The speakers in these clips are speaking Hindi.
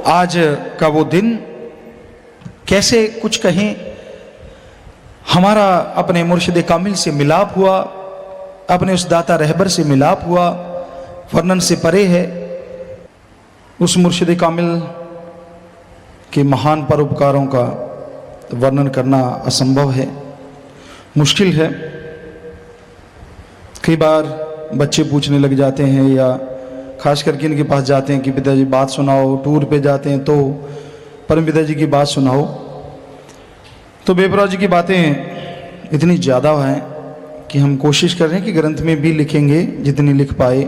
आज का वो दिन कैसे कुछ कहें, हमारा अपने मुर्शिद कामिल से मिलाप हुआ, अपने उस दाता रहबर से मिलाप हुआ, वर्णन से परे है। उस मुर्शिद कामिल के महान परोपकारों का वर्णन करना असंभव है, मुश्किल है। कई बार बच्चे पूछने लग जाते हैं या खास करके इनके पास जाते हैं कि पिताजी बात सुनाओ, टूर पे जाते हैं तो परम पिताजी की बात सुनाओ। तो बेपरवाह जी की बातें इतनी ज़्यादा हैं कि हम कोशिश कर रहे हैं कि ग्रंथ में भी लिखेंगे जितनी लिख पाए,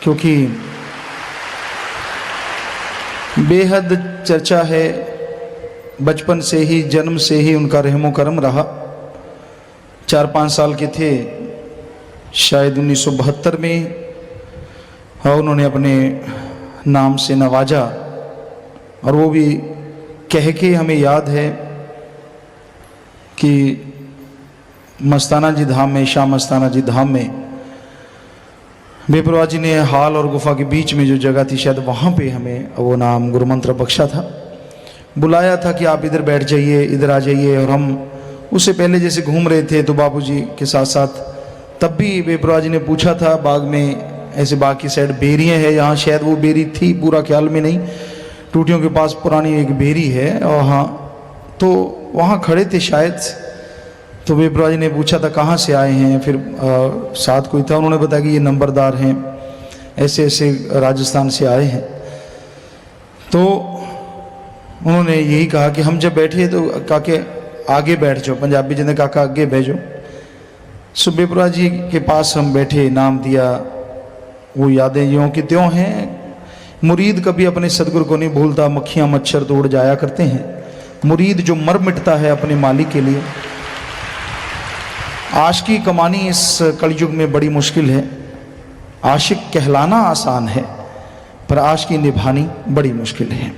क्योंकि बेहद चर्चा है। बचपन से ही, जन्म से ही उनका रहमो करम रहा। 4-5 साल के थे शायद 1972 में, और उन्होंने अपने नाम से नवाजा, और वो भी कह के हमें याद है कि मस्ताना जी धाम में, शाह मस्ताना जी धाम में बेपरवाह जी ने हाल और गुफा के बीच में जो जगह थी, शायद वहाँ पे हमें वो नाम गुरु मंत्र बख्शा था, बुलाया था कि आप इधर बैठ जाइए, इधर आ जाइए। और हम उससे पहले जैसे घूम रहे थे तो बापूजी के साथ साथ, तब भी बेपरवाह जी ने पूछा था, बाग में ऐसे बाग की साइड बेरियाँ है, यहाँ शायद वो बेरी थी, पूरा ख्याल में नहीं, टूटियों के पास पुरानी एक बेरी है, और हाँ तो वहाँ खड़े थे शायद। तो बेपरवाह जी ने पूछा था कहाँ से आए हैं, फिर साथ कोई था, उन्होंने बताया कि ये नंबरदार हैं, ऐसे ऐसे राजस्थान से आए हैं। तो उन्होंने यही कहा कि हम जब बैठे तो काके आगे बैठ जाओ, पंजाबी जी ने काका आगे बैठ जाओ। सो बेपरवाह जी के पास हम बैठे, नाम दिया। वो यादें यों की त्यों हैं। मुरीद कभी अपने सदगुरु को नहीं भूलता, मक्खियाँ मच्छर तो उड़ जाया करते हैं। मुरीद जो मर मिटता है अपने मालिक के लिए। आशिकी कमानी इस कलयुग में बड़ी मुश्किल है। आशिक कहलाना आसान है, पर आशिकी निभानी बड़ी मुश्किल है,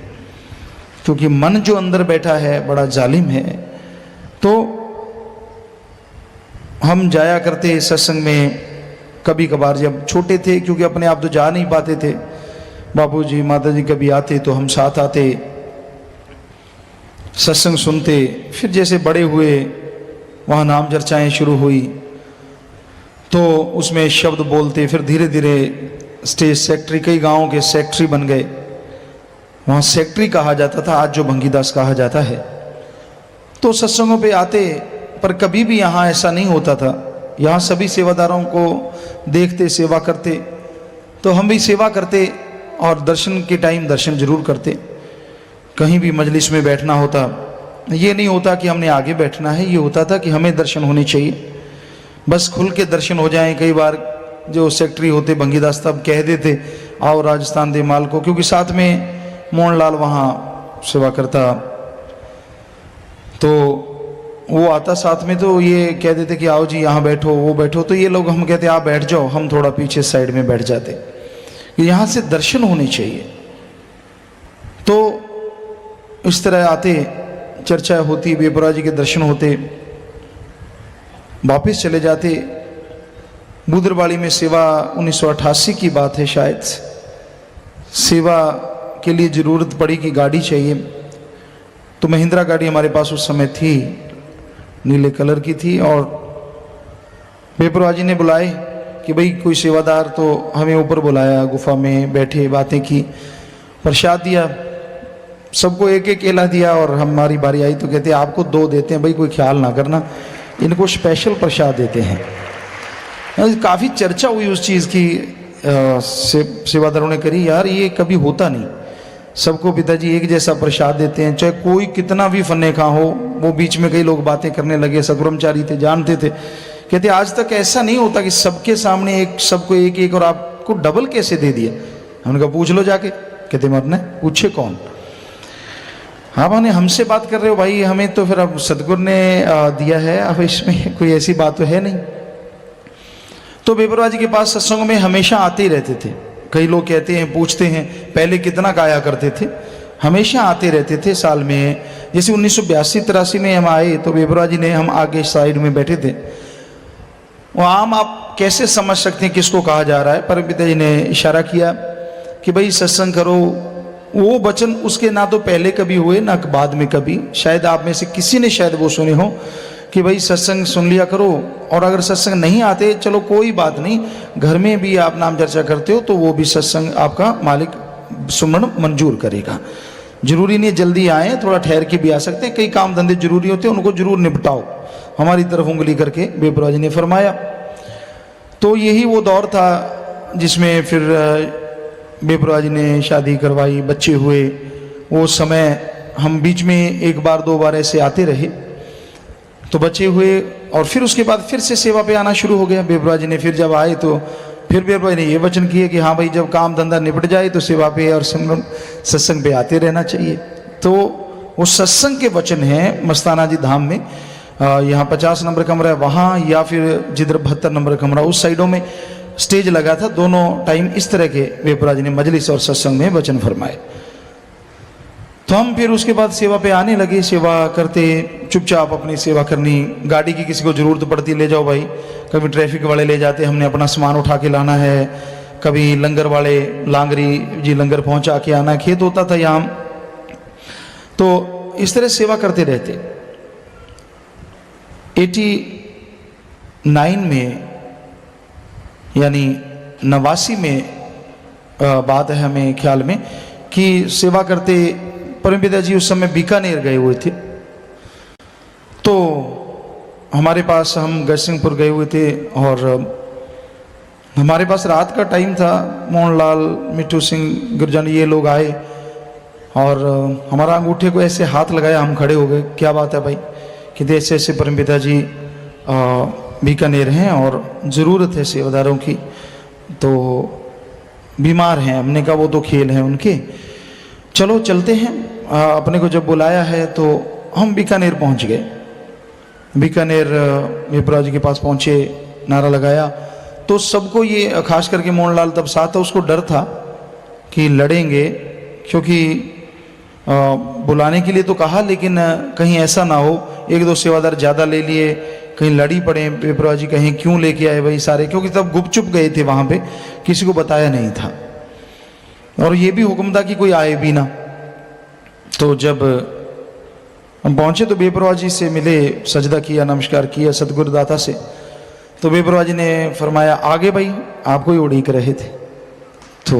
क्योंकि मन जो अंदर बैठा है बड़ा जालिम है। तो हम जाया करते सत्संग में कभी कभार, जब छोटे थे, क्योंकि अपने आप तो जा नहीं पाते थे। बापूजी माताजी कभी आते तो हम साथ आते, सत्संग सुनते। फिर जैसे बड़े हुए, वहाँ नाम चर्चाएँ शुरू हुई, तो उसमें शब्द बोलते। फिर धीरे धीरे स्टेज सेक्रेटरी, कई गाँवों के सेक्रेटरी बन गए, वहाँ सेक्रेटरी कहा जाता था, आज जो भंगीदास कहा जाता है। तो सत्संगों पे आते, पर कभी भी यहाँ ऐसा नहीं होता था। यहाँ सभी सेवादारों को देखते, सेवा करते, तो हम भी सेवा करते, और दर्शन के टाइम दर्शन जरूर करते। कहीं भी मजलिस में बैठना होता, ये नहीं होता कि हमने आगे बैठना है, ये होता था कि हमें दर्शन होने चाहिए, बस खुल के दर्शन हो जाएं। कई बार जो सेक्रेटरी होते भंगीदास तब कह देते आओ राजस्थान दे माल को, क्योंकि साथ में मोहन लाल वहाँ सेवा करता, तो वो आता साथ में, तो ये कह देते कि आओ जी यहाँ बैठो, वो बैठो। तो ये लोग, हम कहते आप बैठ जाओ, हम थोड़ा पीछे साइड में बैठ जाते, यहाँ से दर्शन होने चाहिए। तो इस तरह आते, चर्चा होती, बेपरवाह जी के दर्शन होते, वापिस चले जाते। बूदरवाड़ी में सेवा 1988 की बात है शायद, सेवा के लिए ज़रूरत पड़ी कि गाड़ी चाहिए। तो महिंद्रा गाड़ी हमारे पास उस समय थी, नीले कलर की थी, और बेपरवाह जी ने बुलाए कि भाई कोई सेवादार, तो हमें ऊपर बुलाया, गुफा में बैठे, बातें की, प्रसाद दिया, सबको एक एक केला दिया। और हमारी बारी आई तो कहते आपको 2 देते हैं, भाई कोई ख्याल ना करना, इनको स्पेशल प्रसाद देते हैं। काफ़ी चर्चा हुई उस चीज़ की, सेवादारों ने करी, यार ये कभी होता नहीं, सबको पिताजी एक जैसा प्रसाद देते हैं, चाहे कोई कितना भी फन्ने खा हो। वो बीच में कई लोग बातें करने लगे, सदब्रह्मचारी थे, जानते थे, कहते आज तक ऐसा नहीं होता कि सबके सामने एक, सबको एक एक, और आपको डबल कैसे दे दिया। हमने कहा पूछ लो जाके। कहते मरना पूछे कौन, आप हमसे बात कर रहे हो भाई, हमें तो फिर अब सदगुरु ने दिया है, अब इसमें कोई ऐसी बात तो है नहीं। तो बेपरवाह जी के पास सत्संग में हमेशा आते ही रहते थे। कई लोग कहते हैं, पूछते हैं पहले कितना गाया करते थे, हमेशा आते रहते थे साल में। जैसे 1982-83 में हम आए तो बेपरवाह जी ने, हम आगे साइड में बैठे थे, वो आम आप कैसे समझ सकते हैं किसको कहा जा रहा है। परम पिता जी ने इशारा किया कि भाई सत्संग करो, वो वचन उसके ना तो पहले कभी हुए ना बाद में कभी। शायद आप में से किसी ने शायद वो सुने हो कि भाई सत्संग सुन लिया करो, और अगर सत्संग नहीं आते चलो कोई बात नहीं, घर में भी आप नाम चर्चा करते हो तो वो भी सत्संग आपका मालिक सुमन मंजूर करेगा। जरूरी नहीं जल्दी आए, थोड़ा ठहर के भी आ सकते हैं, कई काम धंधे जरूरी होते हैं, उनको जरूर निपटाओ, हमारी तरफ उंगली करके बेपरवाह जी ने फरमाया। तो यही वो दौर था जिसमें फिर बेपरवाह जी ने शादी करवाई, बच्चे हुए। वो समय हम बीच में एक बार दो बार ऐसे आते रहे, तो बच्चे हुए और फिर उसके बाद फिर से सेवा पे आना शुरू हो गया। बेपरवाह जी ने फिर जब आए तो फिर बेपरवाह जी ने ये वचन किए कि हाँ भाई जब काम धंधा निपट जाए तो सेवा पे और सत्संग पे आते रहना चाहिए। तो वो सत्संग के वचन हैं मस्ताना जी धाम में। यहाँ 50 नंबर कमरा है वहाँ, या फिर जिधर 72 नंबर कमरा उस साइडों में स्टेज लगा था, दोनों टाइम इस तरह के बेपरवाह जी ने मजलिस और सत्संग में वचन फरमाए। तो हम फिर उसके बाद सेवा पे आने लगे, सेवा करते, चुपचाप अपनी सेवा करनी। गाड़ी की किसी को ज़रूरत पड़ती ले जाओ भाई, कभी ट्रैफिक वाले ले जाते, हमने अपना सामान उठा के लाना है, कभी लंगर वाले लांगरी जी लंगर पहुंचा के आना, खेत होता था यहाँ, तो इस तरह सेवा करते रहते। 89 में यानी 89 में बात है हमें ख्याल में कि सेवा करते परमपिता जी उस समय बीकानेर गए हुए थे। तो हमारे पास, हम गजसिंहपुर गए हुए थे और हमारे पास रात का टाइम था। मोहनलाल, मिट्टू सिंह गुरजानी ये लोग आए और हमारा अंगूठे को ऐसे हाथ लगाया, हम खड़े हो गए। क्या बात है भाई? कि ऐसे ऐसे परमपिता जी बीकानेर हैं और ज़रूरत है सेवादारों की, तो बीमार हैं। हमने कहा वो तो खेल हैं उनके, चलो चलते हैं। अपने को जब बुलाया है तो हम बीकानेर पहुंच गए। बीकानेर बेपरवाह जी के पास पहुंचे, नारा लगाया तो सबको ये, खास करके मोहनलाल तब साथ था, उसको डर था कि लड़ेंगे, क्योंकि बुलाने के लिए तो कहा लेकिन कहीं ऐसा ना हो एक दो सेवादार ज़्यादा ले लिए, कहीं लड़ी पड़े, बेपरवाह जी कहीं क्यों लेके आए भाई सारे, क्योंकि तब गुपचुप गए थे वहाँ पे, किसी को बताया नहीं था और ये भी हुक्म था कि कोई आए भी ना। तो जब हम पहुँचे तो बेपरवाह जी से मिले, सजदा किया, नमस्कार किया सतगुरुदाता से। तो बेपरवाह जी ने फरमाया आगे भाई, आपको ही उड़ीक रहे थे। तो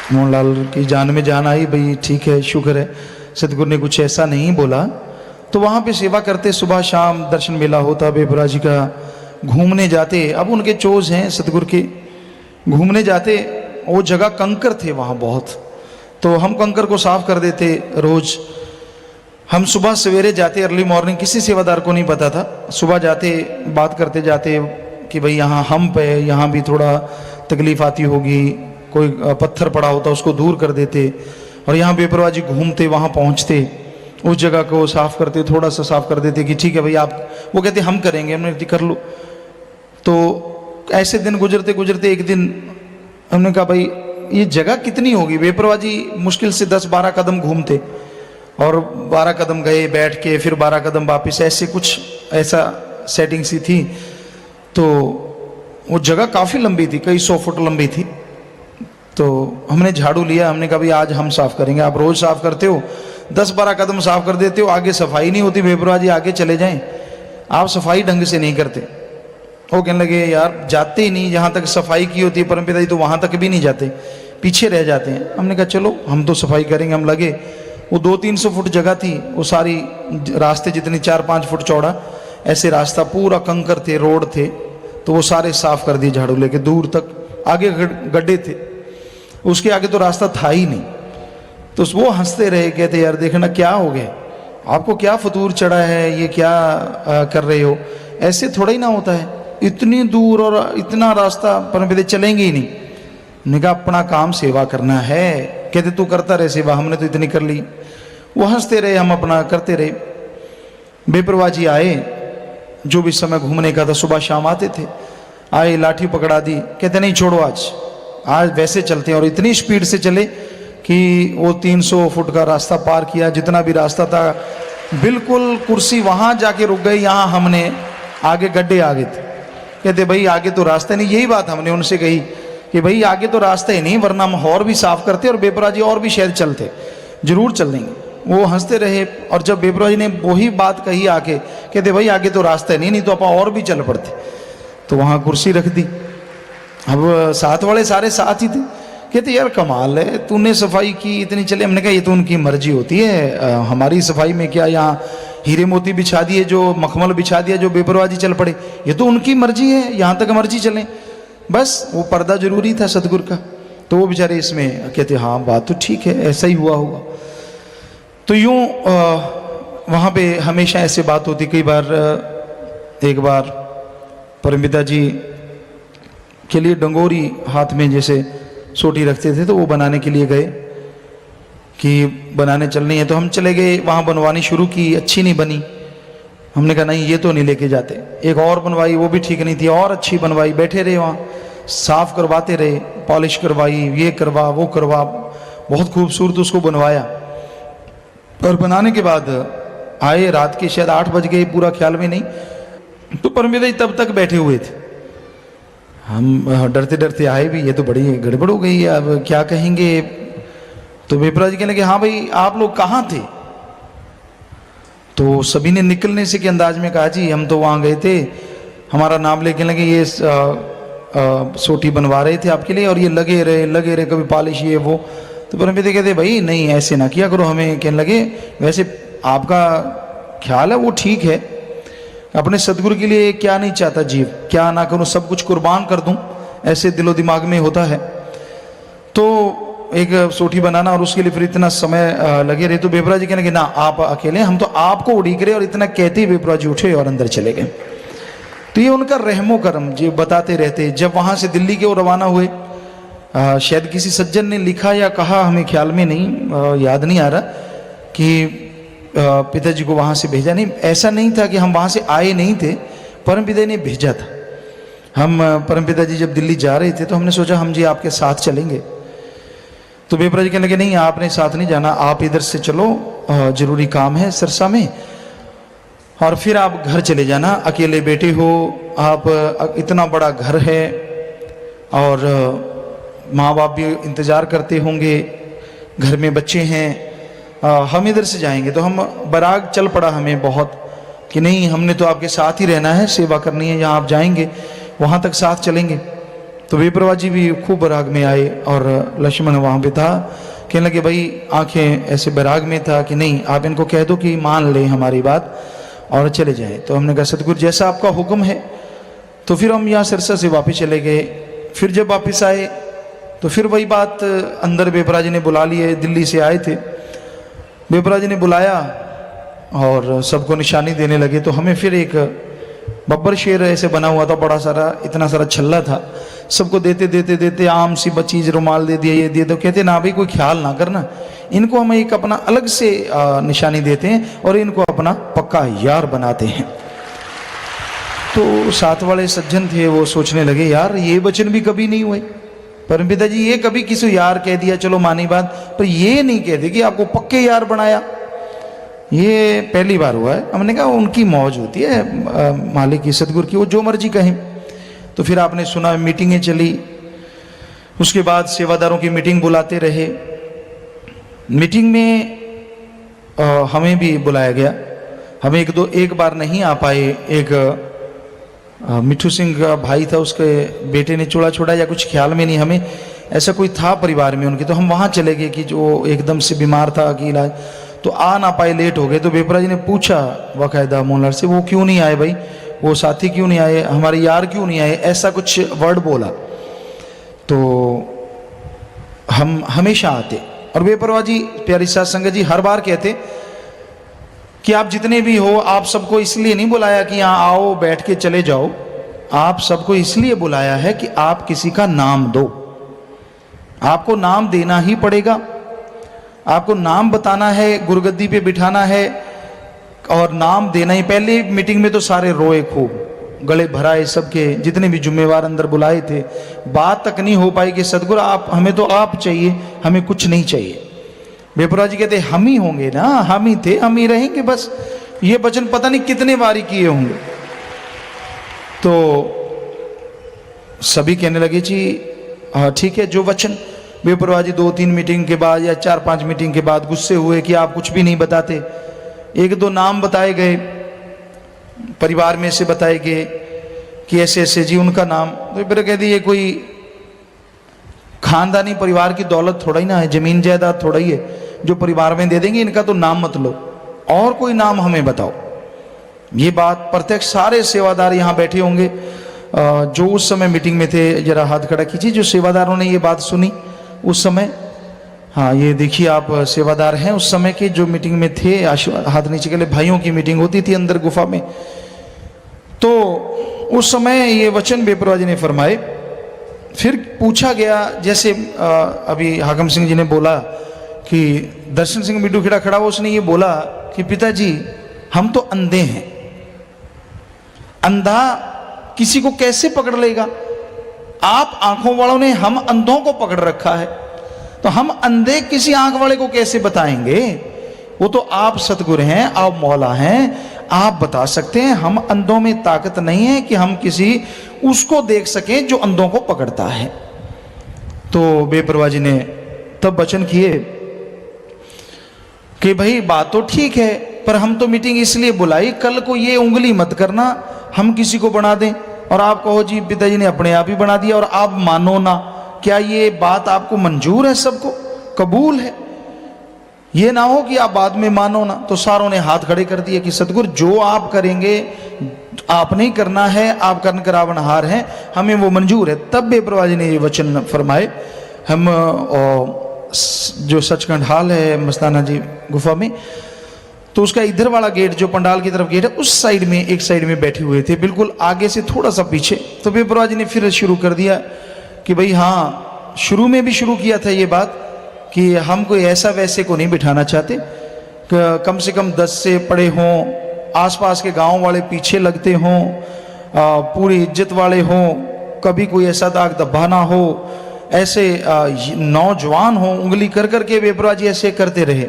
मोहनलाल की जान में जान आई, भाई ठीक है, शुक्र है सतगुरु ने कुछ ऐसा नहीं बोला। तो वहाँ पे सेवा करते, सुबह शाम दर्शन मेला होता बेपरवाह जी का। घूमने जाते, अब उनके चोज हैं सतगुरु के, घूमने जाते, वो जगह कंकर थे वहाँ बहुत, तो हम कंकर को साफ कर देते रोज। हम सुबह सवेरे जाते, अर्ली मॉर्निंग, किसी सेवादार को नहीं पता था, सुबह जाते, बात करते जाते कि भाई यहाँ हम्प है, यहाँ भी थोड़ा तकलीफ आती होगी, कोई पत्थर पड़ा होता उसको दूर कर देते। और यहाँ बेपरवाह जी घूमते, वहाँ पहुँचते, उस जगह को साफ करते, थोड़ा सा साफ कर देते कि ठीक है भाई आप, वो कहते हम करेंगे, हमने कर लो। तो ऐसे दिन गुजरते गुजरते एक दिन हमने कहा भाई ये जगह कितनी होगी। बेपरवाह जी मुश्किल से 10-12 कदम घूमते और 12 कदम गए बैठ के, फिर 12 कदम वापस, ऐसे कुछ ऐसा सेटिंग सी थी। तो वो जगह काफ़ी लंबी थी, कई 100 फुट लंबी थी। तो हमने झाड़ू लिया, हमने कहा भाई आज हम साफ करेंगे, आप रोज साफ करते हो, 10-12 कदम साफ कर देते हो, आगे सफाई नहीं होती, बेपरवाह जी आगे चले जाएं, आप सफाई ढंग से नहीं करते। वो कहने लगे यार जाते ही नहीं, जहाँ तक सफाई की होती है परमपिता जी तो वहाँ तक भी नहीं जाते, पीछे रह जाते हैं। हमने कहा चलो हम तो सफाई करेंगे। हम लगे, वो 200-300 फुट जगह थी, वो सारी रास्ते जितनी 4-5 फुट चौड़ा ऐसे रास्ता, पूरा कंकर थे, रोड थे, तो वो सारे साफ कर दिए झाड़ू लेके, दूर तक। आगे गड्ढे थे, उसके आगे तो रास्ता था ही नहीं। तो वो हंसते रहे, कहते यार देखना क्या हो गया, आपको क्या फतूर चढ़ा है, ये क्या कर रहे हो, ऐसे थोड़ा ही ना होता है, इतनी दूर और इतना रास्ता परमपिता चलेंगे ही नहीं। मैंने कहा अपना काम सेवा करना है। कहते तू करता रहे सेवा, हमने तो इतनी कर ली। वो हंसते रहे, हम अपना करते रहे। बेपरवाह जी आए, जो भी समय घूमने का था, सुबह शाम आते थे, आए लाठी पकड़ा दी, कहते नहीं छोड़ो आज वैसे चलते हैं। और इतनी स्पीड से चले कि वो 300 फुट का रास्ता पार किया, जितना भी रास्ता था, बिल्कुल कुर्सी वहां जाके रुक गई, यहाँ हमने आगे गड्ढे आ गए थे। कहते भाई आगे तो रास्ता नहीं। यही बात हमने उनसे कही कि भाई आगे तो रास्ता ही नहीं, वरना हम और भी साफ करते और बेपरा जी और भी शायद चलते, जरूर चल देंगे। वो हंसते रहे, और जब बेपरा जी ने वही बात कही आके, कहते भाई आगे तो रास्ता नहीं, नहीं तो अपन और भी चल पड़ते। तो वहाँ कुर्सी रख दी। अब साथ वाले सारे साथ ही थे। कहते यार कमाल है, तूने सफाई की इतनी चले। हमने कहा ये तो उनकी मर्जी होती है, हमारी सफाई में क्या। यहाँ हीरे मोती बिछा दिए, जो मखमल बिछा दिया, जो बेपरवाजी चल पड़े, ये तो उनकी मर्जी है, यहाँ तक मर्जी चलें। बस वो पर्दा जरूरी था सतगुरु का। तो वो बेचारे इसमें कहते हाँ बात तो ठीक है, ऐसा ही हुआ होगा। तो यूँ वहाँ पे हमेशा ऐसे बात होती। कई बार एक बार परमपिता जी के लिए डंगोरी हाथ में जैसे सोटी रखते थे, तो वो बनाने के लिए गए कि बनाने चलनी है। तो हम चले गए, वहाँ बनवानी शुरू की, अच्छी नहीं बनी। हमने कहा नहीं ये तो नहीं लेके जाते। एक और बनवाई, वो भी ठीक नहीं थी, और अच्छी बनवाई। बैठे रहे वहाँ, साफ करवाते रहे, पॉलिश करवाई, ये करवा वो करवा, बहुत खूबसूरत उसको बनवाया। और बनाने के बाद आए, रात के शायद 8 बज गए, पूरा ख्याल में नहीं। तो परमपिता जी तब तक बैठे हुए थे। हम डरते डरते आए भी, ये तो बड़ी गड़बड़ हो गई है, अब क्या कहेंगे। तो बेपरा जी कहने लगे हाँ भाई आप लोग कहाँ थे। तो सभी ने निकलने से के अंदाज में कहा जी हम तो वहाँ गए थे, हमारा नाम लेके लगे, ये सोटी बनवा रहे थे आपके लिए, और ये लगे रहे कभी पॉलिश ये वो। तो परमपिता कहते भाई नहीं ऐसे ना किया करो। हमें कहने लगे वैसे आपका ख्याल है वो ठीक है, अपने सदगुरु के लिए क्या नहीं चाहता जीव, क्या ना करूं, सब कुछ कुर्बान कर दूं, ऐसे दिलो दिमाग में होता है। तो एक सोटी बनाना और उसके लिए फिर इतना समय लगे रहे। तो बेपरा जी कहने कि ना आप अकेले, हम तो आपको उड़ीक रहे। और इतना कहते ही बेपरा जी उठे और अंदर चले गए। तो ये उनका रहमो करम जो बताते रहते। जब वहाँ से दिल्ली के वो रवाना हुए, शायद किसी सज्जन ने लिखा या कहा, हमें ख्याल में नहीं, याद नहीं आ रहा, कि पिताजी को वहाँ से भेजा। नहीं, ऐसा नहीं था कि हम वहाँ से आए नहीं थे, परमपिता ने भेजा था। हम परमपिता जी जब दिल्ली जा रहे थे तो हमने सोचा हम जी आपके साथ चलेंगे। तो बेपरा जी कहने लगे नहीं आपने साथ नहीं जाना, आप इधर से चलो, जरूरी काम है सिरसा में, और फिर आप घर चले जाना, अकेले बेटे हो आप, इतना बड़ा घर है और माँ बाप भी इंतज़ार करते होंगे, घर में बच्चे हैं, हम इधर से जाएंगे। तो हम बराग चल पड़ा हमें बहुत कि नहीं हमने तो आपके साथ ही रहना है, सेवा करनी है, जहाँ आप जाएंगे वहाँ तक साथ चलेंगे। तो बेपरवा जी भी खूब बराग में आए और लक्ष्मण वहाँ पे था। कहने लगे भाई आंखें ऐसे बराग में था कि नहीं आप इनको कह दो कि मान लें हमारी बात और चले जाएं। तो हमने कहा सतगुरु जैसा आपका हुक्म है। तो फिर हम यहाँ सिरसा से वापस चले गए। फिर जब वापस आए तो फिर वही बात, अंदर बेपरा जी ने बुला लिए, दिल्ली से आए थे, बेपरा जी ने बुलाया और सबको निशानी देने लगे। तो हमें फिर एक बब्बर शेर ऐसे बना हुआ था, बड़ा सारा, इतना सारा छल्ला था, सबको देते देते देते आम सी बचीज रुमाल दे दिया, ये दिए। तो कहते ना भाई कोई ख्याल ना करना, इनको हम एक अपना अलग से निशानी देते हैं और इनको अपना पक्का यार बनाते हैं। तो साथ वाले सज्जन थे, वो सोचने लगे यार ये वचन भी कभी नहीं हुए। परमपिता जी ये कभी किसी यार कह दिया चलो मानी बात, पर ये नहीं कहते कि आपको पक्के यार बनाया, ये पहली बार हुआ है। हमने कहा उनकी मौज होती है मालिक की, सतगुरु की, वो जो मर्जी कहें। तो फिर आपने सुना मीटिंगें चली, उसके बाद सेवादारों की मीटिंग बुलाते रहे। मीटिंग में हमें भी बुलाया गया। हम एक बार नहीं आ पाए। एक मिठू सिंह का भाई था, उसके बेटे ने चूड़ा छोड़ा या कुछ ख्याल में नहीं, हमें ऐसा कोई था परिवार में उनके। तो हम वहाँ चले गए कि जो एकदम से बीमार था कि इलाज, तो आ ना पाए, लेट हो गए। तो बेपरा जी ने पूछा बाकायदा मोहल्ला से वो क्यों नहीं आए भाई, वो साथी क्यों नहीं आए, हमारे यार क्यों नहीं आए, ऐसा कुछ वर्ड बोला। तो हम हमेशा आते। और बेपरवा जी प्यारी साध संगत जी हर बार कहते कि आप जितने भी हो, आप सबको इसलिए नहीं बुलाया कि यहाँ आओ बैठ के चले जाओ, आप सबको इसलिए बुलाया है कि आप किसी का नाम दो। आपको नाम देना ही पड़ेगा, आपको नाम बताना है, गुरुगद्दी पे बिठाना है और नाम देना ही। पहले मीटिंग में तो सारे रोए खूब, गले भराए सबके, जितने भी जिम्मेवार अंदर बुलाए थे। बात तक नहीं हो पाई कि सदगुरु आप, हमें तो आप चाहिए, हमें कुछ नहीं चाहिए। बेपरा जी कहते हम ही होंगे ना, हम ही थे, हम ही रहेंगे बस। ये वचन पता नहीं कितने बारी किए होंगे। तो सभी कहने लगे जी हाँ ठीक है, जो वचन बेपरवाह जी 2-3 मीटिंग के बाद या 4-5 मीटिंग के बाद गुस्से हुए कि आप कुछ भी नहीं बताते, 1-2 नाम बताए गए, परिवार में से बताए गए कि ऐसे ऐसे जी उनका नाम, तो फिर कह दी ये कोई खानदानी परिवार की दौलत थोड़ा ही ना है, जमीन जायदाद थोड़ा ही है जो परिवार में दे देंगे, इनका तो नाम मत लो और कोई नाम हमें बताओ। ये बात प्रत्यक्ष सारे सेवादार यहाँ बैठे होंगे जो उस समय मीटिंग में थे, जरा हाथ खड़ा कीजिए जो सेवादारों ने ये बात सुनी उस समय। हाँ ये देखिए आप सेवादार हैं उस समय के जो मीटिंग में थे, हाथ नीचे के लिए भाइयों की मीटिंग होती थी अंदर गुफा में। तो उस समय ये वचन बेपरवाह जी ने फरमाए। फिर पूछा गया, जैसे अभी हाकम सिंह जी ने बोला कि दर्शन सिंह मिड्डू खेड़ा खड़ा हुआ, उसने ये बोला कि पिताजी हम तो अंधे हैं, अंधा किसी को कैसे पकड़ लेगा, आप आंखों वालों ने हम अंधों को पकड़ रखा है, तो हम अंधे किसी आंख वाले को कैसे बताएंगे, वो तो आप सतगुरु हैं, आप मौला हैं, आप बता सकते हैं, हम अंधों में ताकत नहीं है कि हम किसी उसको देख सकें जो अंधों को पकड़ता है। तो बेपरवाह जी ने तब वचन किए कि भाई बात तो ठीक है, पर हम तो मीटिंग इसलिए बुलाई, कल को ये उंगली मत करना हम किसी को बना दें और आप कहो जी पिताजी ने अपने आप ही बना दिया और आप मानो ना, क्या ये बात आपको मंजूर है, सबको कबूल है? ये ना हो कि आप बाद में मानो ना। तो सारों ने हाथ खड़े कर दिए कि सतगुरु जो आप करेंगे आपने ही करना है, आप कर्ण करावनहार हैं, हमें वो मंजूर है। तब बेपरवाह जी ने ये वचन फरमाए। हम जो सचखंड हाल है मस्ताना जी गुफा में, तो उसका इधर वाला गेट जो पंडाल की तरफ गेट है उस साइड में, एक साइड में बैठे हुए थे, बिल्कुल आगे से थोड़ा सा पीछे। तो बेपरवाह जी ने फिर शुरू कर दिया कि भाई हाँ, शुरू में भी शुरू किया था ये बात कि हम कोई ऐसा वैसे को नहीं बिठाना चाहते, कम से कम 10 से पढ़े हों, आसपास के गांव वाले पीछे लगते हों, पूरी इज्जत वाले हों, कभी कोई ऐसा दाग धब्बा ना हो, ऐसे नौजवान हों, उंगली कर करके बेपरवाह जी ऐसे करते रहे,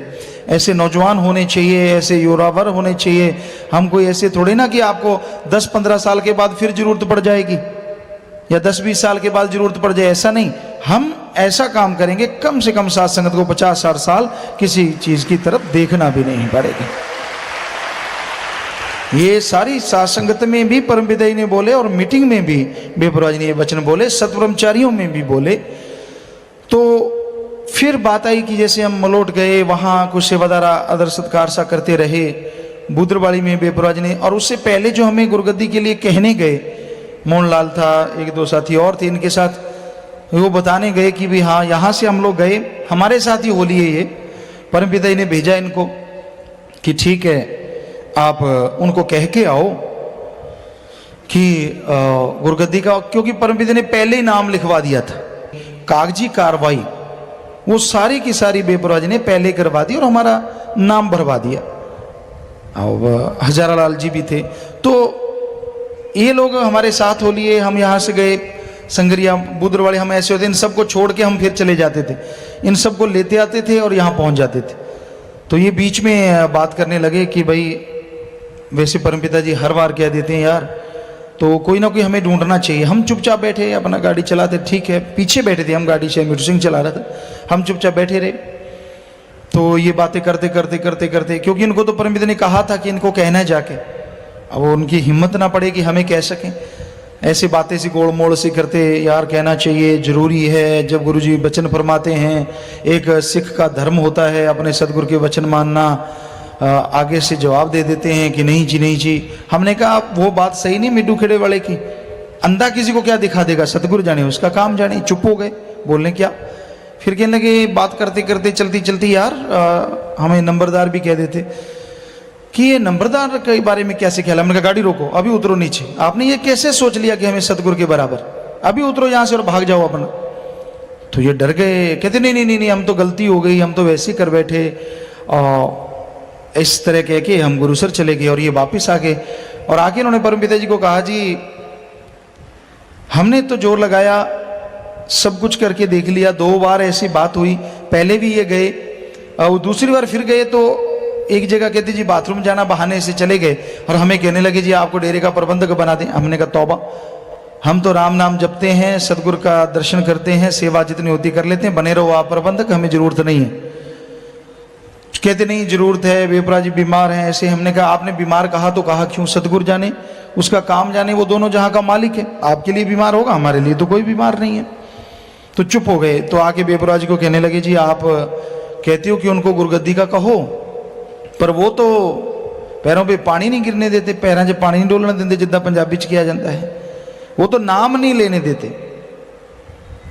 ऐसे नौजवान होने चाहिए, ऐसे योरावर होने चाहिए। हम कोई ऐसे थोड़े ना कि आपको 10-15 साल के बाद फिर जरूरत पड़ जाएगी या 10-20 साल के बाद जरूरत पड़ जाए, ऐसा नहीं। हम ऐसा काम करेंगे कम से कम साथ संगत को 50-60 साल किसी चीज की तरफ देखना भी नहीं पड़ेगा। ये सारी साथ संगत में भी परमपिता जी ने बोले और मीटिंग में भी बेपरवाह जी ने ये वचन बोले, सतब्रह्मचारियों में भी बोले। तो फिर बात आई कि जैसे हम मलोट गए, वहाँ कुछ सेवादार आदर सत्कार सा करते रहे बुद्रवाड़ी में बेपरवाह जी ने। और उससे पहले जो हमें गुरगद्दी के लिए कहने गए, मोहनलाल था, 1-2 साथी और थे इनके साथ, वो बताने गए कि भी हाँ यहाँ से हम लोग गए, हमारे साथ ही होली है ये, परमपिता जी ने भेजा इनको कि ठीक है आप उनको कह के आओ कि गुरगद्दी का, क्योंकि परमपिता ने पहले ही नाम लिखवा दिया था, कागजी कार्रवाई वो सारी की सारी बेपरवाह जी ने पहले करवा दी और हमारा नाम भरवा दिया। अब हजारा लाल जी भी थे, तो ये लोग हमारे साथ हो लिए। हम यहाँ से गए संगरिया बुद्रवाड़ी, हम ऐसे होते इन सबको छोड़ के हम फिर चले जाते थे, इन सबको लेते आते थे और यहाँ पहुँच जाते थे। तो ये बीच में बात करने लगे कि भाई वैसे परमपिता जी हर बार कह देते हैं यार, तो कोई ना कोई हमें ढूंढना चाहिए। हम चुपचाप बैठे, अपना गाड़ी चलाते, ठीक है पीछे बैठे थे हम, गाड़ी से मिट्टू सिंह चला रहा था, हम चुपचाप बैठे रहे। तो ये बातें करते करते करते करते, क्योंकि इनको तो परमपिता ने कहा था कि इनको कहना है जाके, अब उनकी हिम्मत ना पड़े कि हमें कह सकें, ऐसी बातें सी गोड़ मोड़ सी करते, यार कहना चाहिए, जरूरी है। जब गुरुजी वचन फरमाते हैं, एक सिख का धर्म होता है अपने सदगुरु के वचन मानना, आगे से जवाब दे देते हैं कि नहीं जी नहीं जी। हमने कहा वो बात सही नहीं मिड्डू खेड़े वाले की, अंधा किसी को क्या दिखा देगा, सतगुरु जाने उसका काम जाने। चुप हो गए, बोलने क्या। फिर कहने लगे बात करते करते चलती चलती, यार हमें नंबरदार भी कह देते कि ये नंबरदार के बारे में कैसे ख्याल है। हमने कहा गाड़ी रोको, अभी उतरो नीचे, आपने ये कैसे सोच लिया कि हमें सतगुरु के बराबर, अभी उतरो यहाँ से और भाग जाओ अपना। तो ये डर गए, कहते नहीं नहीं नहीं, हम तो गलती हो गई, हम तो वैसे ही कर बैठे, और इस तरह कह के हम गुरुसर चले गए। और ये वापस आ गए और आके इन्होंने परमपिता जी को कहा जी हमने तो जोर लगाया, सब कुछ करके देख लिया, 2 बार ऐसी बात हुई, पहले भी ये गए और दूसरी बार फिर गए तो एक जगह कहते जी बाथरूम जाना, बहाने से चले गए और हमें कहने लगे जी आपको डेरे का प्रबंधक बना दें। हमने कहा तौबा, हम तो राम नाम जपते हैं, सदगुरु का दर्शन करते हैं, सेवा जितनी होती कर लेते हैं, बने रहो आप प्रबंधक, हमें जरूरत नहीं है। कहते नहीं जरूरत है, बेपरा जी बीमार हैं ऐसे। हमने कहा आपने बीमार कहा तो कहा क्यों, सदगुरु जाने, उसका काम जाने, वो दोनों जहां का मालिक है। आपके लिए बीमार होगा, हमारे लिए तो कोई बीमार नहीं है। तो चुप हो गए। तो आके बेपरा जी को कहने लगे जी आप कहते हो कि उनको गुरगद्दी का कहो, पर वो तो पैरों पे पानी नहीं गिरने देते, पैरों से पानी नहीं डोलने देते जिद्दां पंजाबी च किया जाता है, वो तो नाम नहीं लेने देते।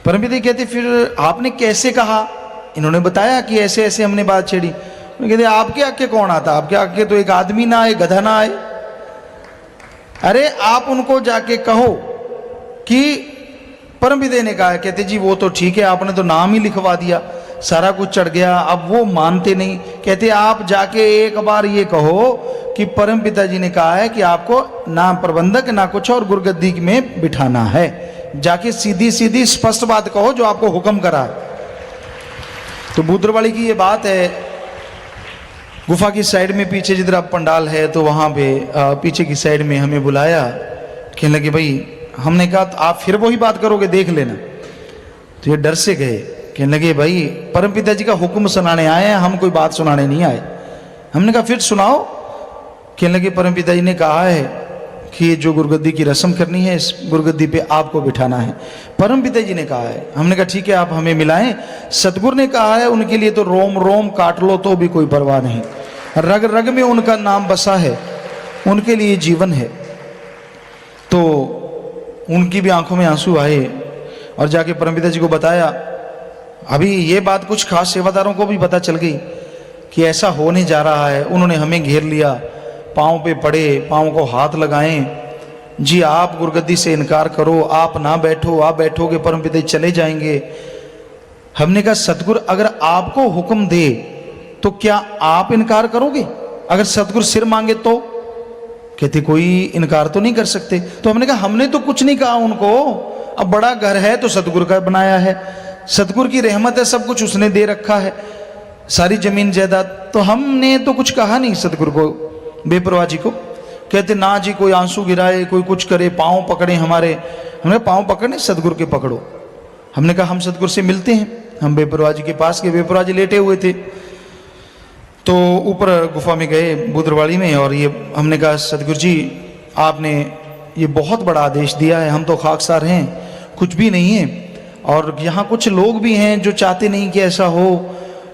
परमपिता कहते फिर आपने कैसे कहा? इन्होंने बताया कि ऐसे ऐसे हमने बात छेड़ी। कहते आपके आगे कौन आता, आपके आगे तो एक आदमी ना आए, गधा ना आए। अरे आप उनको जाके कहो कि परमपिता ने कहा। कहते जी वो तो ठीक है, आपने तो नाम ही लिखवा दिया, सारा कुछ चढ़ गया, अब वो मानते नहीं। कहते आप जाके एक बार ये कहो कि परम पिता जी ने कहा है कि आपको ना प्रबंधक ना कुछ और गुरगद्दी में बिठाना है। जाके सीधी सीधी स्पष्ट बात कहो जो आपको हुक्म करा। तो बूदरवाली की ये बात है। गुफा की साइड में पीछे जिधर अब पंडाल है, तो वहां पे पीछे की साइड में हमें बुलाया। कहने लगे भाई, हमने कहा तो आप फिर वही बात करोगे, देख लेना। तो ये डर से गए। कहने लगे भाई परम पिता जी का हुक्म सुनाने आए हैं, हम कोई बात सुनाने नहीं आए। हमने कहा फिर सुनाओ। कहने लगे परम पिता जी ने कहा है कि जो गुरगद्दी की रस्म करनी है, इस गुरगद्दी पे आपको बिठाना है, परम पिता जी ने कहा है। हमने कहा ठीक है, आप हमें मिलाएं। सतगुरु ने कहा है, उनके लिए तो रोम रोम काट लो तो भी कोई परवाह नहीं, रग रग में उनका नाम बसा है, उनके लिए जीवन है। तो उनकी भी आंखों में आंसू आए और जाके परम पिता जी को बताया। अभी ये बात कुछ खास सेवादारों को भी पता चल गई कि ऐसा होने जा रहा है। उन्होंने हमें घेर लिया, पाँव पे पड़े, पाँव को हाथ लगाएं। जी आप गुरगद्दी से इनकार करो, आप ना बैठो, आप बैठोगे परमपिता चले जाएंगे। हमने कहा सतगुरु अगर आपको हुक्म दे तो क्या आप इनकार करोगे? अगर सतगुरु सिर मांगे तो? कहते कोई इनकार तो नहीं कर सकते। तो हमने कहा हमने तो कुछ नहीं कहा उनको, अब बड़ा घर है तो सतगुरु का बनाया है, सतगुरु की रहमत है, सब कुछ उसने दे रखा है, सारी जमीन जायदाद, तो हमने तो कुछ कहा नहीं सतगुरु को, बेपरवाह जी को। कहते ना जी कोई आंसू गिराए, कोई कुछ करे, पाँव पकड़े हमारे। हमने पाँव पकड़ने, सतगुरु के पकड़ो। हमने कहा हम सतगुरु से मिलते हैं। हम बेपरवाह जी के पास गए, बेपरवाह जी लेटे हुए थे। तो ऊपर गुफा में गए बूदरवाड़ी में, और ये हमने कहा सतगुरु जी आपने ये बहुत बड़ा आदेश दिया है, हम तो खाकसार हैं, कुछ भी नहीं है, और यहाँ कुछ लोग भी हैं जो चाहते नहीं कि ऐसा हो,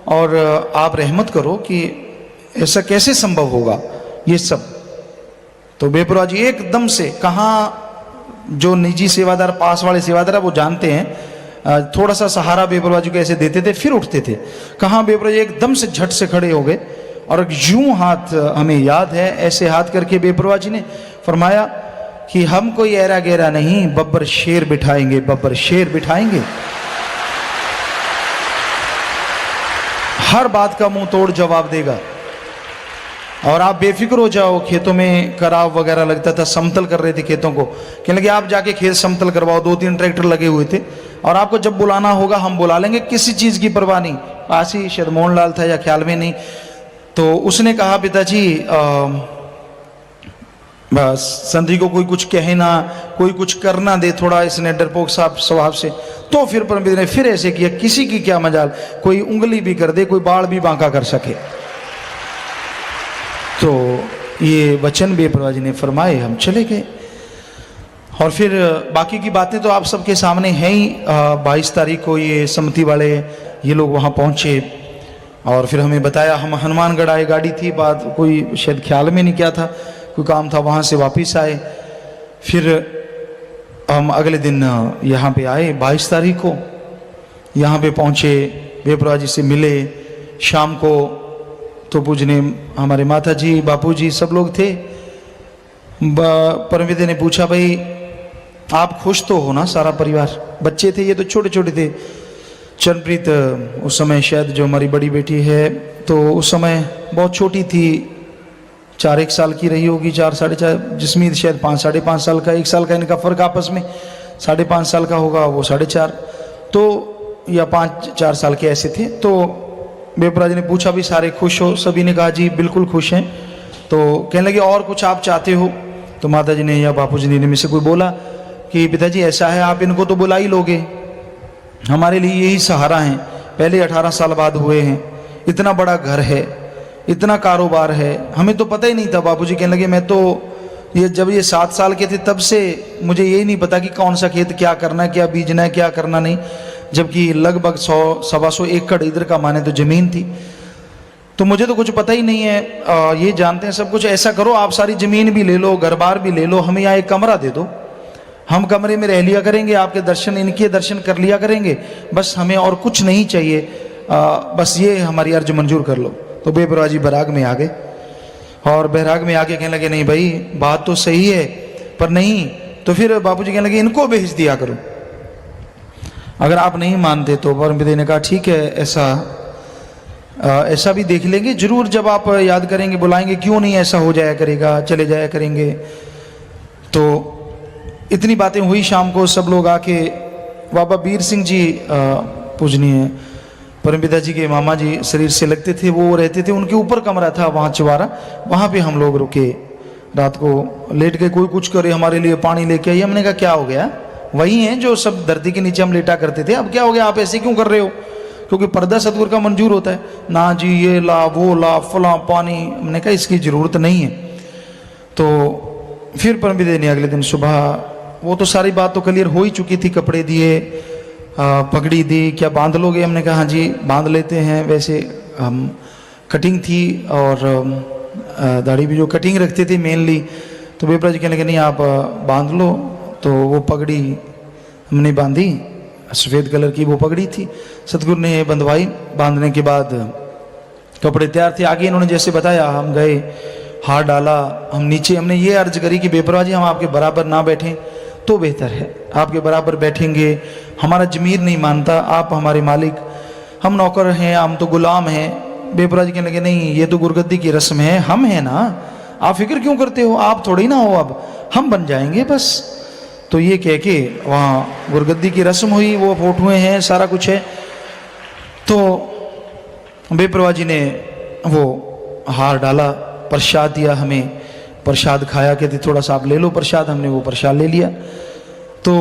और आप रहमत करो कि ऐसा कैसे संभव होगा ये सब। तो बेपरवाह जी एकदम से, कहाँ जो निजी सेवादार, पास वाले सेवादार वो जानते हैं, थोड़ा सा सहारा बेपरवाह जी को ऐसे देते थे, फिर उठते थे। कहाँ बेपरवाह जी एकदम से झट से खड़े हो गए, और यूं हाथ, हमें याद है ऐसे हाथ करके बेपरवाह जी ने फरमाया कि हम कोई ऐरा गहरा नहीं, बब्बर शेर बिठाएंगे, बब्बर शेर बिठाएंगे। हर बात का मुंह तोड़ जवाब देगा, और आप बेफिक्र हो जाओ। खेतों में कराव वगैरह लगता था, समतल कर रहे थे खेतों को। कहने लगे आप जाके खेत समतल करवाओ, 2-3 ट्रैक्टर लगे हुए थे, और आपको जब बुलाना होगा हम बुला लेंगे, किसी चीज़ की परवाह नहीं। आशी शायद मोहन लाल था या ख्याल में नहीं। तो उसने कहा पिताजी बस संधि को कोई कुछ कहे ना, कोई कुछ करना दे, थोड़ा इसने डरपोक साहब स्वभाव से। तो फिर परमपिता ने फिर ऐसे किया, किसी की क्या मजाल, कोई उंगली भी कर दे, कोई बाल भी बांका कर सके। तो ये वचन बेपरवाह जी ने फरमाए, हम चले गए। और फिर बाकी की बातें तो आप सबके सामने हैं ही। 22 तारीख को ये सम्मति वाले ये लोग वहाँ पहुँचे, और फिर हमें बताया, हम हनुमानगढ़ आए, गाड़ी थी, बात कोई शायद ख्याल में नहीं क्या था, कोई काम था, वहाँ से वापस आए। फिर हम अगले दिन यहाँ पे आए 22 तारीख को, यहाँ पे पहुँचे, बेपरवाह जी से मिले। शाम को तो पूजने हमारे माता जी, बापू जी सब लोग थे। परमपिता ने पूछा भाई आप खुश तो हो ना, सारा परिवार? बच्चे थे, ये तो छोटे छोटे थे। चरणप्रीत उस समय शायद जो हमारी बड़ी बेटी है, तो उस समय बहुत छोटी थी, 4-1 साल की रही होगी, 4 साढ़े 4। जिस्मीत शायद 5 साढ़े 5 साल का, 1 साल का इनका फ़र्क आपस में, 5.5 साल का होगा, वो 4.5, तो या 5-4 साल के ऐसे थे। तो बेपरवाह जी ने पूछा भी सारे खुश हो? सभी ने कहा जी बिल्कुल खुश हैं। तो कहने लगे और कुछ आप चाहते हो? तो माता जी ने या बापू जी ने में से कोई बोला कि पिताजी ऐसा है, आप इनको तो बुला ही लोगे, हमारे लिए यही सहारा हैं, पहले 18 साल बाद हुए हैं, इतना बड़ा घर है, इतना कारोबार है, हमें तो पता ही नहीं था। बापूजी कहने लगे मैं तो जब ये 7 साल के थे तब से मुझे यही नहीं पता कि कौन सा खेत क्या करना है, क्या बीजना है, क्या करना नहीं, जबकि लगभग 100-125 एकड़ इधर का माने तो ज़मीन थी, तो मुझे तो कुछ पता ही नहीं है। ये जानते हैं सब कुछ। ऐसा करो आप सारी ज़मीन भी ले लो, घर बार भी ले लो, हमें यहाँ एक कमरा दे दो, हम कमरे में रह लिया करेंगे, आपके दर्शन, इनके दर्शन कर लिया करेंगे, बस हमें और कुछ नहीं चाहिए, बस ये हमारी अर्ज मंजूर कर लो। तो बेपरवाह जी बैराग में आ गए, और बैराग में आके कहने लगे नहीं भाई बात तो सही है, पर नहीं, तो फिर बापूजी कहने लगे इनको भेज दिया करो, अगर आप नहीं मानते तो। परमपिता ने कहा ठीक है, ऐसा भी देख लेंगे, जरूर जब आप याद करेंगे बुलाएंगे, क्यों नहीं ऐसा हो जाया करेगा, चले जाया करेंगे। तो इतनी बातें हुई, शाम को सब लोग आके, बाबा वीर सिंह जी पूजनीय परमपिता जी के मामा जी शरीर से लगते थे, वो रहते थे, उनके ऊपर कमरा था वहाँ चवारा, वहाँ पे हम लोग रुके, रात को लेट गए, कोई कुछ करे, हमारे लिए पानी लेके आइए। हमने कहा क्या हो गया, वही हैं जो सब धरती के नीचे हम लेटा करते थे, अब क्या हो गया, आप ऐसे क्यों कर रहे हो, क्योंकि पर्दा सतगुरु का मंजूर होता है ना जी, ये ला वो ला फला पानी। हमने कहा इसकी ज़रूरत नहीं है। तो फिर परमपिता ने अगले दिन सुबह, वो तो सारी बात तो क्लियर हो ही चुकी थी, कपड़े दिए, पगड़ी दी, क्या बांध लोगे, हमने कहा हाँ जी बांध लेते हैं। वैसे हम कटिंग थी और दाढ़ी भी जो कटिंग रखते थे मेनली, तो बेपरा जी कहने लगे नहीं आप बांध लो। तो वो पगड़ी हमने बांधी, सफ़ेद कलर की वो पगड़ी थी, सतगुरु ने बंधवाई। बांधने के बाद कपड़े तैयार थे, आगे इन्होंने जैसे बताया, हम गए, हाथ डाला, हम नीचे, हमने ये अर्ज करी कि बेपरवाह जी हम आपके बराबर ना बैठें तो बेहतर है, आपके बराबर बैठेंगे, हमारा ज़मीर नहीं मानता, आप हमारे मालिक, हम नौकर हैं, हम तो गुलाम हैं। बेपरवाह जी कहने लगे नहीं ये तो गुरगद्दी की रस्म है, हम हैं ना, आप फिक्र क्यों करते हो, आप थोड़ी ना हो, अब हम बन जाएंगे बस। तो ये कह के वहाँ गुरगद्दी की रस्म हुई, वो फोटोएँ हैं, सारा कुछ है। तो बेपरवाह जी ने वो हार डाला, प्रसाद दिया हमें, प्रसाद खाया, कहते थोड़ा सा आप ले लो प्रसाद, हमने वो प्रसाद ले लिया। तो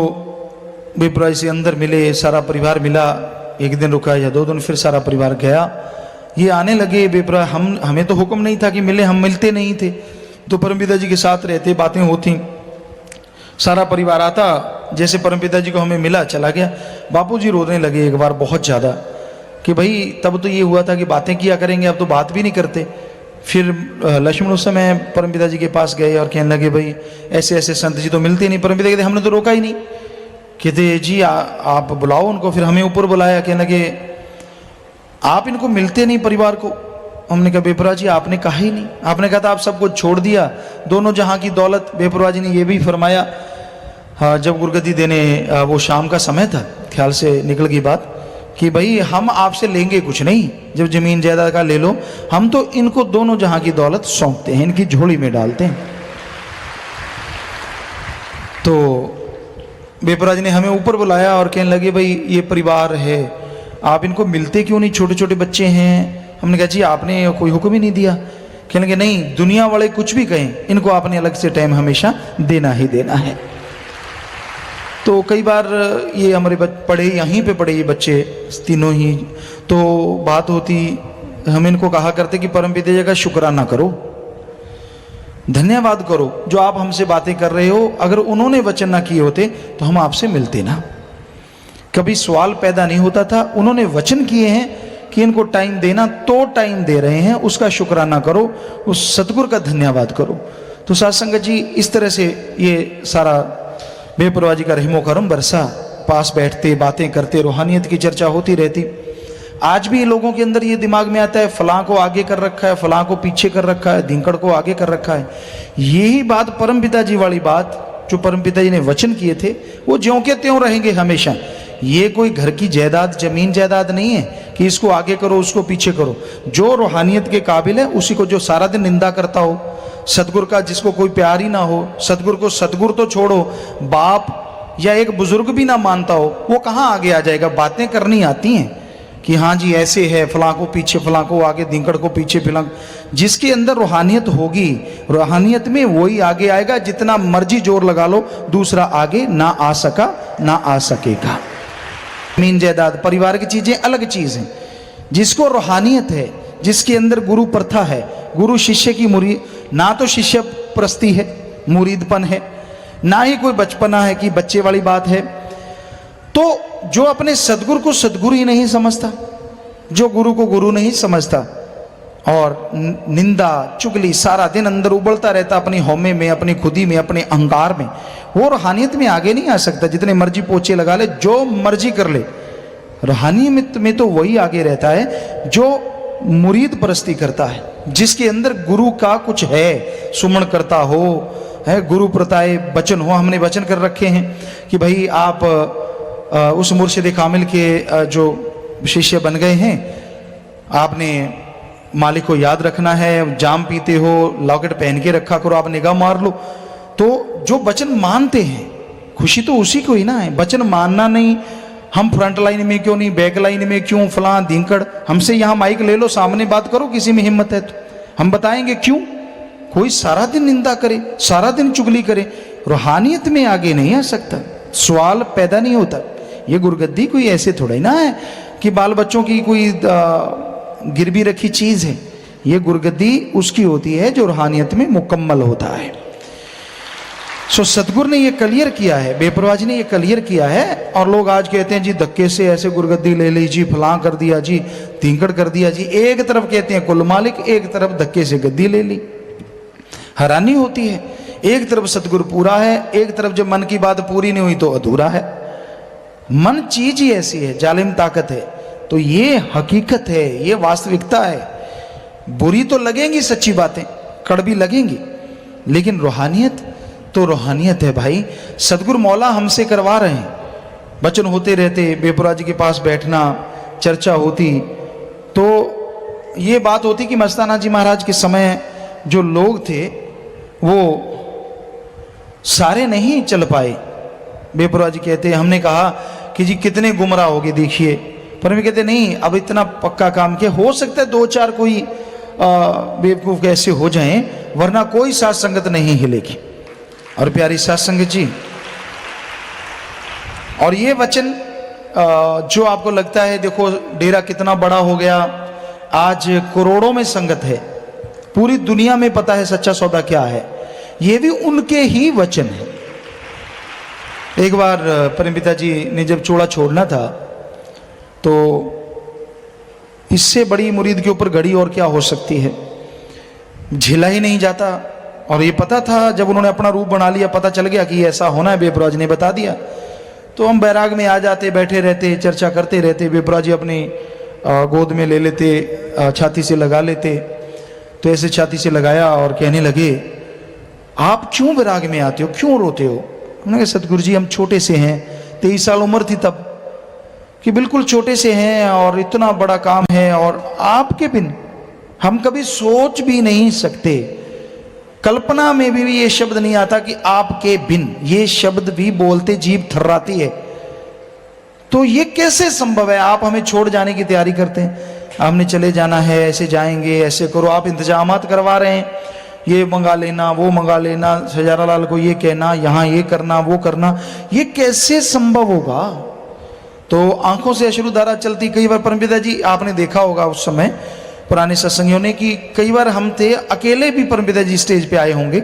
बेपरवाह से अंदर मिले, सारा परिवार मिला, एक दिन रुका या 2 दिन, फिर सारा परिवार गया। ये आने लगे बेपरवाह, हमें तो हुक्म नहीं था कि मिले, हम मिलते नहीं थे, तो परमपिता जी के साथ रहते, बातें होती, सारा परिवार आता, जैसे परमपिता जी को हमें मिला चला गया। बापूजी रोने लगे एक बार बहुत ज़्यादा कि भाई तब तो ये हुआ था कि बातें किया करेंगे, अब तो बात भी नहीं करते। फिर लक्ष्मण उस समय परमपिता जी के पास गए और कहने लगे भाई ऐसे ऐसे संत जी तो मिलते नहीं। परमपिता कहते हमने तो रोका ही नहीं, कहते जी आप बुलाओ उनको। फिर हमें ऊपर बुलाया, कहने लगे आप इनको मिलते नहीं परिवार को। हमने कहा बेपरवाह जी आपने कहा ही नहीं, आपने कहा था आप सब कुछ छोड़ दिया, दोनों जहाँ की दौलत। बेपरवाह जी ने ये भी फरमाया, हाँ जब गुरगद्दी देने वो शाम का समय था, ख्याल से निकल गई बात कि भाई हम आपसे लेंगे कुछ नहीं, जब ज़मीन जायदाद का ले लो, हम तो इनको दोनों जहाँ की दौलत सौंपते हैं, इनकी झोली में डालते हैं। तो बेपरवाह जी ने हमें ऊपर बुलाया और कहने लगे भाई ये परिवार है, आप इनको मिलते क्यों नहीं, छोटे छोटे बच्चे हैं। हमने कहा जी आपने कोई हुक्म ही नहीं दिया। कहने लगे नहीं, दुनिया वाले कुछ भी कहें, इनको आपने अलग से टाइम हमेशा देना ही देना है। तो कई बार ये हमारे पढ़े, यहीं पे पढ़े ये बच्चे तीनों ही, तो बात होती, हम इनको कहा करते कि परमपिता जी का शुक्राना करो, धन्यवाद करो, जो आप हमसे बातें कर रहे हो, अगर उन्होंने वचन ना किए होते तो हम आपसे मिलते ना। कभी सवाल पैदा नहीं होता था, उन्होंने वचन किए हैं कि इनको टाइम देना, तो टाइम दे रहे हैं, उसका शुक्राना करो, उस सतगुरु का धन्यवाद करो। तो साध संगत जी इस तरह से ये सारा बेपरवाह जी का रहमो करम बरसा, पास बैठते, बातें करते, रूहानियत की चर्चा होती रहती। आज भी लोगों के अंदर ये दिमाग में आता है फलां को आगे कर रखा है, फलां को पीछे कर रखा है, धिंकड़ को आगे कर रखा है। यही बात परमपिता जी वाली बात जो परमपिता जी ने वचन किए थे, वो ज्यों के त्यों रहेंगे हमेशा। ये कोई घर की जायदाद, जमीन जायदाद नहीं है कि इसको आगे करो उसको पीछे करो। जो रूहानियत के काबिल है उसी को, जो सारा दिन निंदा करता हो सतगुरु का, जिसको कोई प्यार ही ना हो सतगुरु को, सतगुरु तो छोड़ो, बाप या एक बुजुर्ग भी ना मानता हो, वो कहाँ आगे आ जाएगा। बातें करनी आती हैं, कि हाँ जी ऐसे है, फलां को पीछे, फलां को आगे, धिंकड़ को पीछे, फलां। जिसके अंदर रूहानियत होगी, रूहानियत में वही आगे आएगा। जितना मर्जी जोर लगा लो, दूसरा आगे ना आ सका ना आ सकेगा। मीन जायदाद परिवार की चीजें अलग चीज हैं। जिसको रूहानियत है, जिसके अंदर गुरु प्रथा है, गुरु शिष्य की मुरीद, ना तो शिष्य प्रस्ती है, मुरीदपन है, ना ही कोई बचपना है कि बच्चे वाली बात है। तो जो अपने सदगुरु को सदगुरु ही नहीं समझता, जो गुरु को गुरु नहीं समझता, और निंदा चुगली सारा दिन अंदर उबलता रहता अपनी हौमे में, अपनी खुदी में, अपने अहंकार में, वो रूहानियत में आगे नहीं आ सकता। जितने मर्जी पोछे लगा ले, जो मर्जी कर ले, रूहानियत में तो वही आगे रहता है जो मुरीद परस्ती करता है, जिसके अंदर गुरु का कुछ है, सुमन करता हो, है गुरु प्रताए वचन हो। हमने वचन कर रखे हैं कि भाई आप उस मुर्शिद कामिल के जो शिष्य बन गए हैं, आपने मालिक को याद रखना है। जाम पीते हो, लॉकेट पहन के रखा करो, आप निगाह मार लो। तो जो वचन मानते हैं, खुशी तो उसी को ही ना है। वचन मानना नहीं, हम फ्रंट लाइन में क्यों नहीं, बैक लाइन में क्यों, फलां धिंकड़, हमसे यहाँ माइक ले लो, सामने बात करो, किसी में हिम्मत है तो हम बताएंगे क्यों। कोई सारा दिन निंदा करे, सारा दिन चुगली करे, रूहानियत में आगे नहीं आ सकता, सवाल पैदा नहीं होता। ये गुरगद्दी कोई ऐसे थोड़ा ही ना है कि बाल बच्चों की कोई गिरवी रखी चीज है। ये गुरगद्दी उसकी होती है जो रूहानियत में मुकम्मल होता है। सो सतगुरु ने ये क्लियर किया है, बेपरवाह जी ने ये क्लियर किया है। और लोग आज कहते हैं जी धक्के से ऐसे गुरगद्दी ले ली जी, फलां कर दिया जी, धिंकड़ कर दिया जी। एक तरफ कहते हैं कुल मालिक, एक तरफ धक्के से गद्दी ले ली। हैरानी होती है, एक तरफ सतगुरु पूरा है, एक तरफ जब मन की बात पूरी नहीं हुई तो अधूरा है। मन चीज ही ऐसी है, जालिम ताकत है। तो ये हकीकत है, ये वास्तविकता है। बुरी तो लगेंगी सच्ची बातें, कड़वी लगेंगी, लेकिन रूहानियत तो रूहानियत है भाई। सतगुरु मौला हमसे करवा रहे हैं, वचन होते रहते, बेपुरा जी के पास बैठना, चर्चा होती, तो ये बात होती कि मस्ताना जी महाराज के समय जो लोग थे वो सारे नहीं चल पाए। बेपुरा जी कहते, हमने कहा कि जी कितने गुमराह हो गए देखिए, पर वे कहते नहीं, अब इतना पक्का काम किया, हो सकता है दो चार कोई बेवकूफ ऐसे हो जाएं, वरना कोई साथ संगत नहीं हिलेगी। और प्यारी साथ संगत जी, और ये वचन जो आपको लगता है, देखो डेरा कितना बड़ा हो गया, आज करोड़ों में संगत है, पूरी दुनिया में पता है सच्चा सौदा क्या है, ये भी उनके ही वचन है। एक बार परमपिता जी ने जब चोड़ा छोड़ना था, तो इससे बड़ी मुरीद के ऊपर घड़ी और क्या हो सकती है, झेला ही नहीं जाता। और ये पता था, जब उन्होंने अपना रूप बना लिया, पता चल गया कि ऐसा होना है, बेपराज ने बता दिया, तो हम बैराग में आ जाते, बैठे रहते, चर्चा करते रहते। बेपराज जी अपनी गोद में ले लेते, छाती से लगा लेते। तो ऐसे छाती से लगाया और कहने लगे, आप क्यों बैराग में आते हो, क्यों रोते हो? उन्होंने कहा सतगुरु जी हम छोटे से हैं, 23 साल उम्र थी तब, कि बिल्कुल छोटे से हैं और इतना बड़ा काम है, और आपके बिन हम कभी सोच भी नहीं सकते, कल्पना में भी ये शब्द नहीं आता कि आपके बिन, ये शब्द भी बोलते जीभ थर्राती है। तो ये कैसे संभव है? आप हमें छोड़ जाने की तैयारी करते हैं, हमने चले जाना है, ऐसे जाएंगे, ऐसे करो, आप इंतजामात करवा रहे हैं, ये मंगा लेना, वो मंगा लेना, सजारा लाल को ये कहना, यहाँ ये करना, वो करना, ये कैसे संभव होगा? तो आंखों से अश्रुधारा चलती। कई बार परमपिता जी आपने देखा होगा उस समय पुराने सत्संगियों ने, कि कई बार हम थे अकेले भी, परमपिता जी स्टेज पे आए होंगे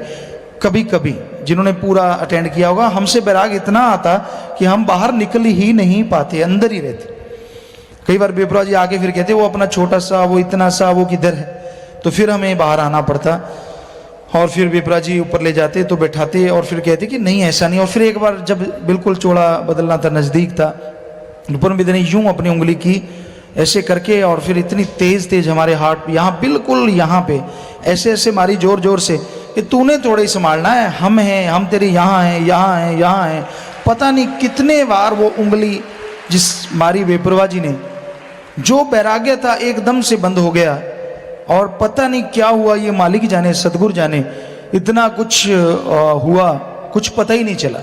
कभी कभी, जिन्होंने पूरा अटेंड किया होगा, हमसे बैराग इतना आता कि हम बाहर निकल ही नहीं पाते, अंदर ही रहते। कई बार बेपरा जी आके फिर कहते वो अपना छोटा सा, वो इतना सा, वो किधर है, तो फिर हमें बाहर आना पड़ता। और फिर बेपरा जी ऊपर ले जाते तो बैठाते, और फिर कहते कि नहीं ऐसा नहीं। और फिर एक बार जब बिल्कुल चोड़ा बदलना था, नज़दीक था, परमपिता ने यूं अपनी उंगली की ऐसे करके, और फिर इतनी तेज तेज हमारे हाथ यहाँ बिल्कुल यहाँ पे ऐसे ऐसे मारी जोर जोर से कि तूने थोड़ा ही संभालना है, हम हैं, हम तेरे यहाँ हैं, यहाँ हैं, यहाँ हैं। पता नहीं कितने बार वो उंगली जिस मारी बेपरवाह जी ने, जो बैराग्य था एकदम से बंद हो गया। और पता नहीं क्या हुआ, ये मालिक जाने, सतगुरु जाने, इतना कुछ हुआ, कुछ पता ही नहीं चला।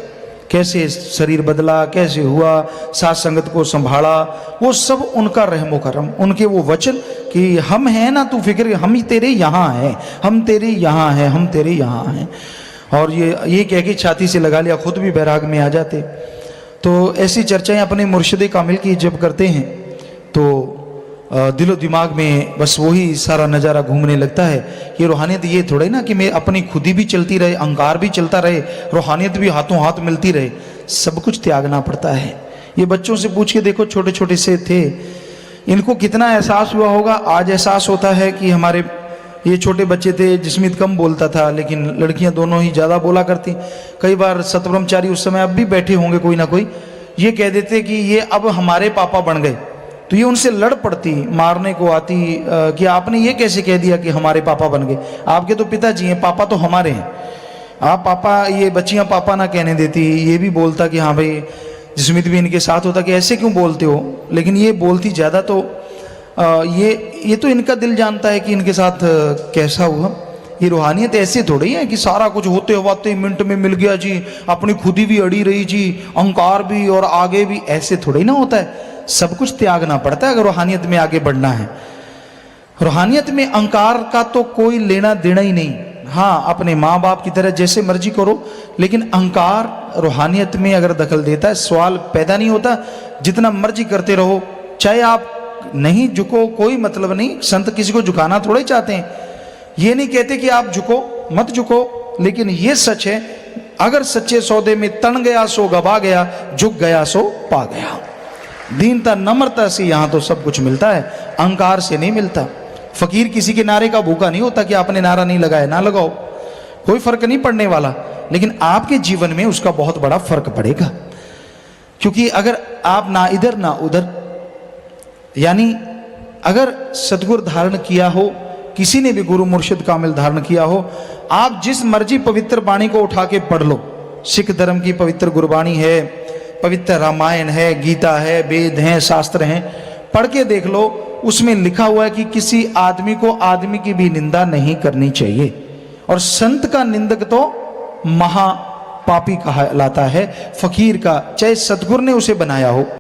कैसे शरीर बदला, कैसे हुआ, साथ संगत को संभाला, वो सब उनका रहमो करम, उनके वो वचन कि हम हैं ना, तू फिक्र, हम तेरे यहाँ हैं, हम तेरे यहाँ हैं, हम तेरे यहाँ हैं। और ये कह के छाती से लगा लिया, खुद भी बैराग में आ जाते। तो ऐसी चर्चाएं अपने मुर्शिद कामिल की जब करते हैं तो दिलो दिमाग में बस वही सारा नज़ारा घूमने लगता है। ये रूहानियत ये थोड़ा ही ना कि मैं अपनी खुदी भी चलती रहे, अहंकार भी चलता रहे, रूहानियत भी हाथों हाथ मिलती रहे, सब कुछ त्यागना पड़ता है। ये बच्चों से पूछ के देखो, छोटे छोटे से थे, इनको कितना एहसास हुआ होगा। आज एहसास होता है कि हमारे ये छोटे बच्चे थे, जिस्मित कम बोलता था लेकिन लड़कियां दोनों ही ज़्यादा बोला करती। कई बार सतब्रह्मचारी उस समय अब भी बैठे होंगे कोई ना कोई, ये कह देते कि ये अब हमारे पापा बन गए, तो ये उनसे लड़ पड़ती, मारने को आती कि आपने ये कैसे कह दिया कि हमारे पापा बन गए, आपके तो पिताजी हैं, पापा तो हमारे हैं, आप पापा। ये बच्चियां पापा ना कहने देती। ये भी बोलता कि हाँ भाई, जिस्मित भी इनके साथ होता कि ऐसे क्यों बोलते हो, लेकिन ये बोलती ज़्यादा। तो ये तो इनका दिल जानता है कि इनके साथ कैसा हुआ। ये रूहानियत ऐसे थोड़ी है कि सारा कुछ होते होते मिनट में मिल गया जी, अपनी खुदी भी अड़ी रही जी, अहंकार भी और आगे भी, ऐसे थोड़ी ना होता है। सब कुछ त्यागना पड़ता है अगर रूहानियत में आगे बढ़ना है। रूहानियत में अहंकार का तो कोई लेना देना ही नहीं। हाँ, अपने माँ बाप की तरह जैसे मर्जी करो, लेकिन अहंकार रूहानियत में अगर दखल देता है, सवाल पैदा नहीं होता। जितना मर्जी करते रहो, चाहे आप नहीं झुको, कोई मतलब नहीं। संत किसी को झुकाना थोड़ा ही चाहते हैं, ये नहीं कहते कि आप झुको, मत झुको, लेकिन ये सच है, अगर सच्चे सौदे में तन गया सो गवा गया, झुक गया सो पा गया। दीनता नम्रता से यहाँ तो सब कुछ मिलता है, अहंकार से नहीं मिलता। फकीर किसी के नारे का भूखा नहीं होता कि आपने नारा नहीं लगाया, ना लगाओ, कोई फर्क नहीं पड़ने वाला, लेकिन आपके जीवन में उसका बहुत बड़ा फर्क पड़ेगा। क्योंकि अगर आप ना इधर ना उधर, यानी अगर सतगुर धारण किया हो, किसी ने भी गुरु मुर्शिद कामिल धारण किया हो, आप जिस मर्जी पवित्र वाणी को उठा के पढ़ लो। सिख धर्म की पवित्र गुरबाणी है, पवित्र रामायण है, गीता है, वेद हैं, शास्त्र हैं, पढ़ के देख लो। उसमें लिखा हुआ है कि किसी आदमी को आदमी की भी निंदा नहीं करनी चाहिए, और संत का निंदक तो महापापी कहलाता है, फकीर का, चाहे सतगुरु ने उसे बनाया हो।